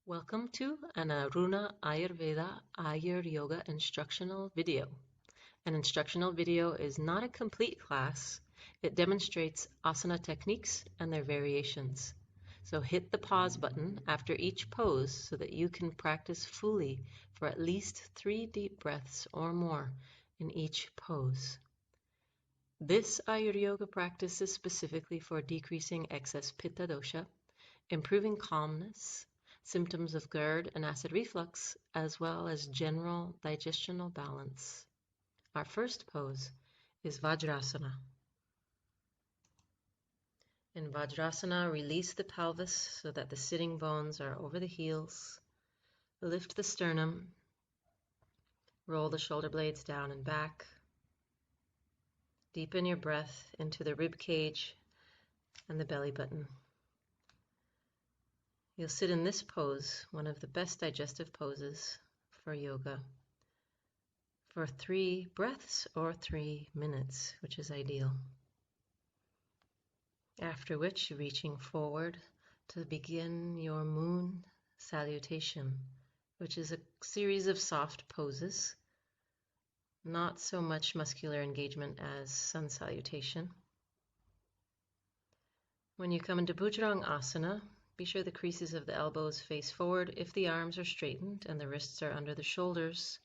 Welcome to an Aruna Ayurveda Ayur Yoga instructional video. An instructional video is not a complete class. It demonstrates asana techniques and their variations. So hit the pause button after each pose so that you can practice fully for at least 3 deep breaths or more in each pose. This Ayur Yoga practice is specifically for decreasing excess Pitta dosha, improving calmness, symptoms of Gerd and acid reflux, as well as general digestional balance. Our first pose is Vajrasana. In Vajrasana, release the pelvis so that the sitting bones are over the heels. Lift the sternum. Roll the shoulder blades down and back. Deepen your breath into the rib cage and the belly button. You'll sit in this pose, one of the best digestive poses for yoga, for 3 breaths or 3 minutes, which is ideal. After which, reaching forward to begin your moon salutation, which is a series of soft poses, not so much muscular engagement as sun salutation. When you come into Bhujaranga, be sure the creases of the elbows face forward if the arms are straightened and the wrists are under the shoulders.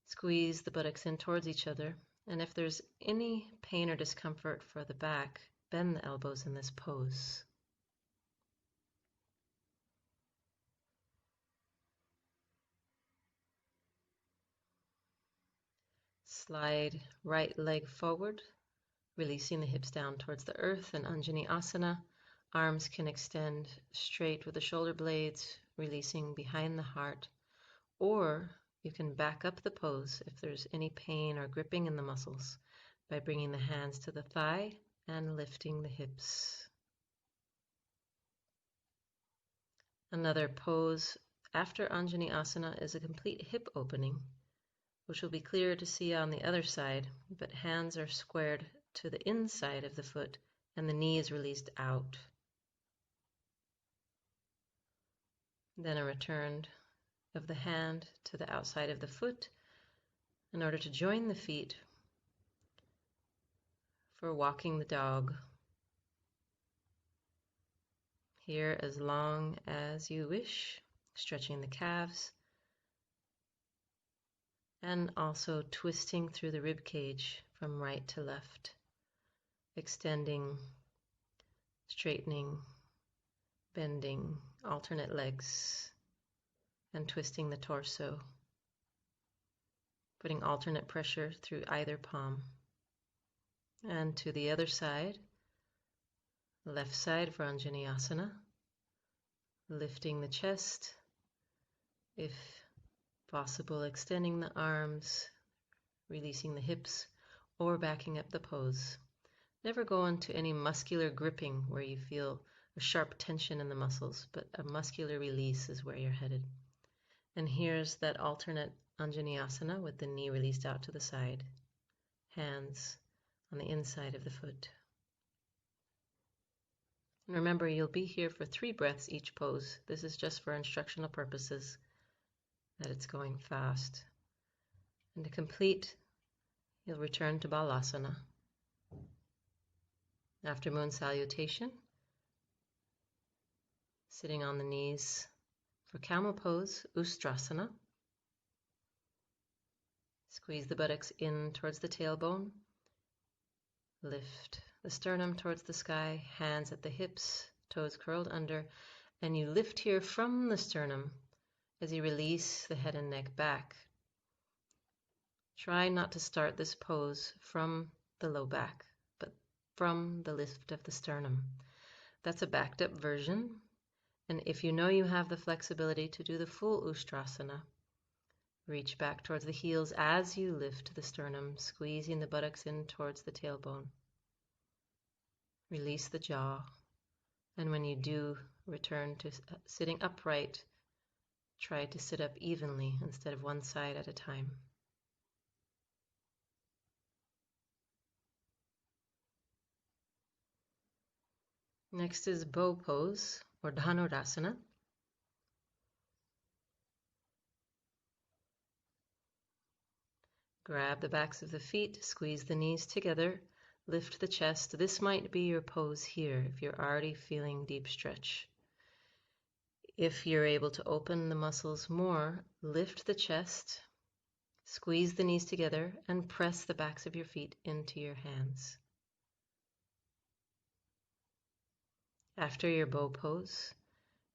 Squeeze the buttocks in towards each other, and if there's any pain or discomfort for the back, bend the elbows in this pose. Slide right leg forward, releasing the hips down towards the earth in Anjani Asana. Arms can extend straight with the shoulder blades, releasing behind the heart, or you can back up the pose if there's any pain or gripping in the muscles by bringing the hands to the thigh and lifting the hips. Another pose after Anjani Asana is a complete hip opening, which will be clearer to see on the other side, but hands are squared to the inside of the foot and the knee is released out. Then a return of the hand to the outside of the foot in order to join the feet for walking the dog. Here as long as you wish, stretching the calves and also twisting through the rib cage from right to left, extending, straightening, bending alternate legs and twisting the torso, putting alternate pressure through either palm. And to the other side, left side for Anjani Asana, lifting the chest, if possible extending the arms, releasing the hips, or backing up the pose. Never go into any muscular gripping where you feel a sharp tension in the muscles, but a muscular release is where you're headed. And here's that alternate Anjani Asana with the knee released out to the side, hands on the inside of the foot. And remember, you'll be here for 3 breaths each pose. This is just for instructional purposes, that it's going fast. And to complete, you'll return to Balasana. After moon salutation, sitting on the knees for camel pose, Ustrasana. Squeeze the buttocks in towards the tailbone. Lift the sternum towards the sky, hands at the hips, toes curled under, and you lift here from the sternum as you release the head and neck back. Try not to start this pose from the low back, but from the lift of the sternum. That's a backed up version, and if you know you have the flexibility to do the full Ustrasana, reach back towards the heels as you lift the sternum, squeezing the buttocks in towards the tailbone. Release the jaw, and when you do return to sitting upright, try to sit up evenly instead of one side at a time. Next is bow pose or Dhanurasana. Grab the backs of the feet, squeeze the knees together, lift the chest. This might be your pose here if you're already feeling deep stretch. If you're able to open the muscles more, lift the chest, squeeze the knees together, and press the backs of your feet into your hands. After your bow pose,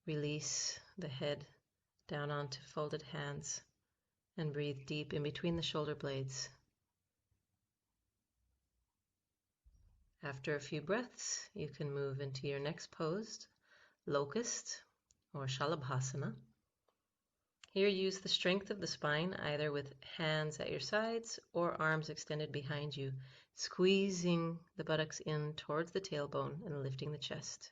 release the head down onto folded hands and breathe deep in between the shoulder blades. After a few breaths, you can move into your next pose, locust or Shalabhasana. Here, use the strength of the spine, either with hands at your sides or arms extended behind you, squeezing the buttocks in towards the tailbone and lifting the chest.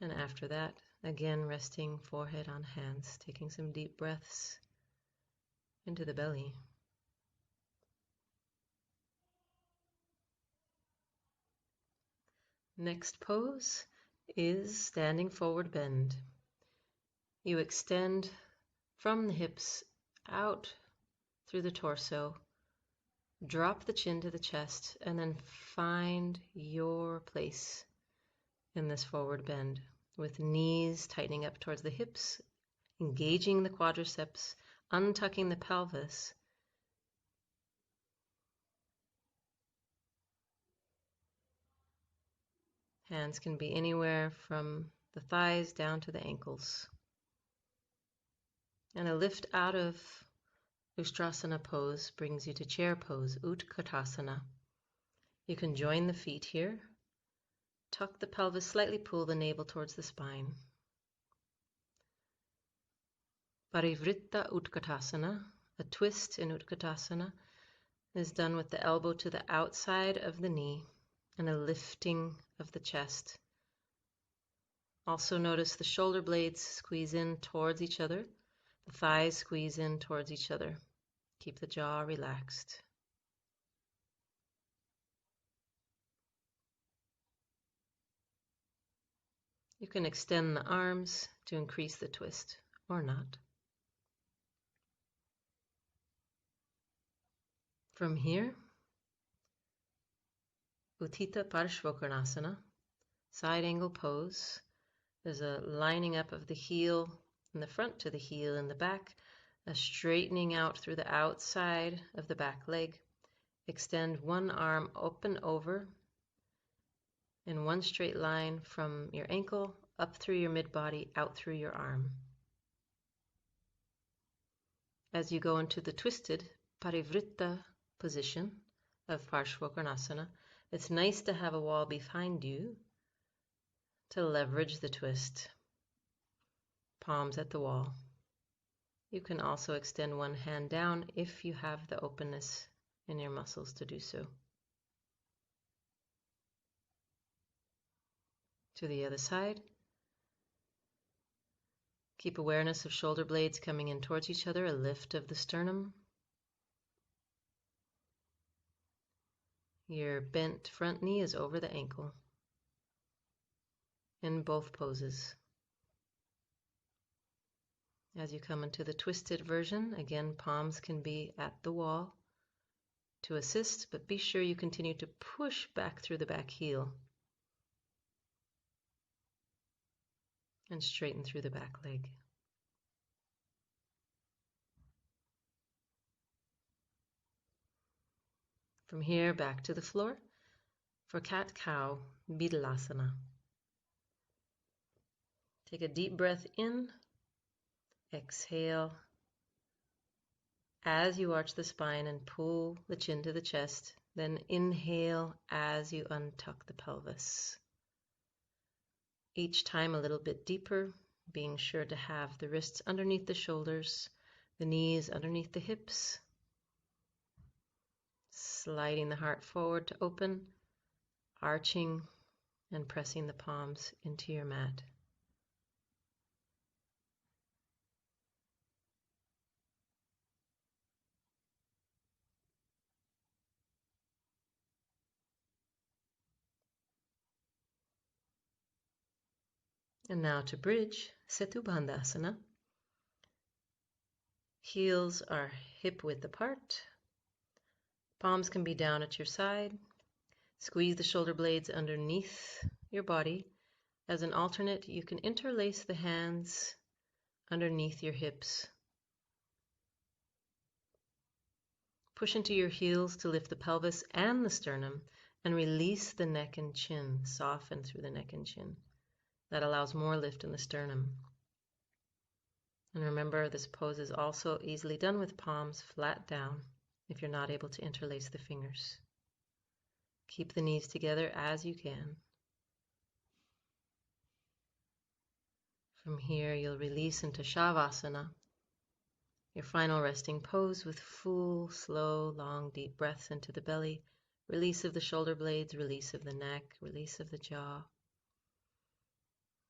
And after that, again resting forehead on hands, taking some deep breaths into the belly. Next pose is standing forward bend. You extend from the hips out through the torso, drop the chin to the chest, and then find your place in this forward bend with knees tightening up towards the hips, engaging the quadriceps, untucking the pelvis. Hands can be anywhere from the thighs down to the ankles. And a lift out of Ustrasana pose brings you to chair pose, Utkatasana. You can join the feet here. Tuck the pelvis, slightly pull the navel towards the spine. Parivritta Utkatasana, a twist in Utkatasana, is done with the elbow to the outside of the knee and a lifting of the chest. Also notice the shoulder blades squeeze in towards each other, the thighs squeeze in towards each other. Keep the jaw relaxed. You can extend the arms to increase the twist or not. From here, Utthita Parshvottanasana, side angle pose. There's a lining up of the heel in the front to the heel in the back, a straightening out through the outside of the back leg. Extend one arm open over in one straight line from your ankle up through your mid-body, out through your arm. As you go into the twisted Parivritta position of Parshvottanasana, it's nice to have a wall behind you to leverage the twist. Palms at the wall. You can also extend one hand down if you have the openness in your muscles to do so. To the other side. Keep awareness of shoulder blades coming in towards each other, a lift of the sternum. Your bent front knee is over the ankle in both poses. As you come into the twisted version, again, palms can be at the wall to assist, but be sure you continue to push back through the back heel and straighten through the back leg. From here, back to the floor for cat-cow, Bidhalasana. Take a deep breath in, exhale as you arch the spine and pull the chin to the chest, then inhale as you untuck the pelvis. Each time a little bit deeper, being sure to have the wrists underneath the shoulders, the knees underneath the hips, sliding the heart forward to open, arching and pressing the palms into your mat. And now to bridge, Setu Bandhasana. Heels are hip width apart. Palms can be down at your side. Squeeze the shoulder blades underneath your body. As an alternate, you can interlace the hands underneath your hips. Push into your heels to lift the pelvis and the sternum, and release the neck and chin. Soften through the neck and chin. That allows more lift in the sternum. And remember, this pose is also easily done with palms flat down if you're not able to interlace the fingers. Keep the knees together as you can. From here, you'll release into Shavasana, your final resting pose with full, slow, long, deep breaths into the belly. Release of the shoulder blades, release of the neck, release of the jaw.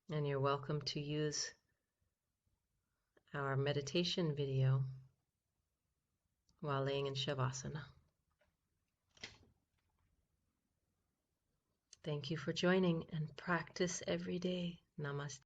And you're welcome to use our meditation video while laying in Shavasana. Thank you for joining, and practice every day. Namaste.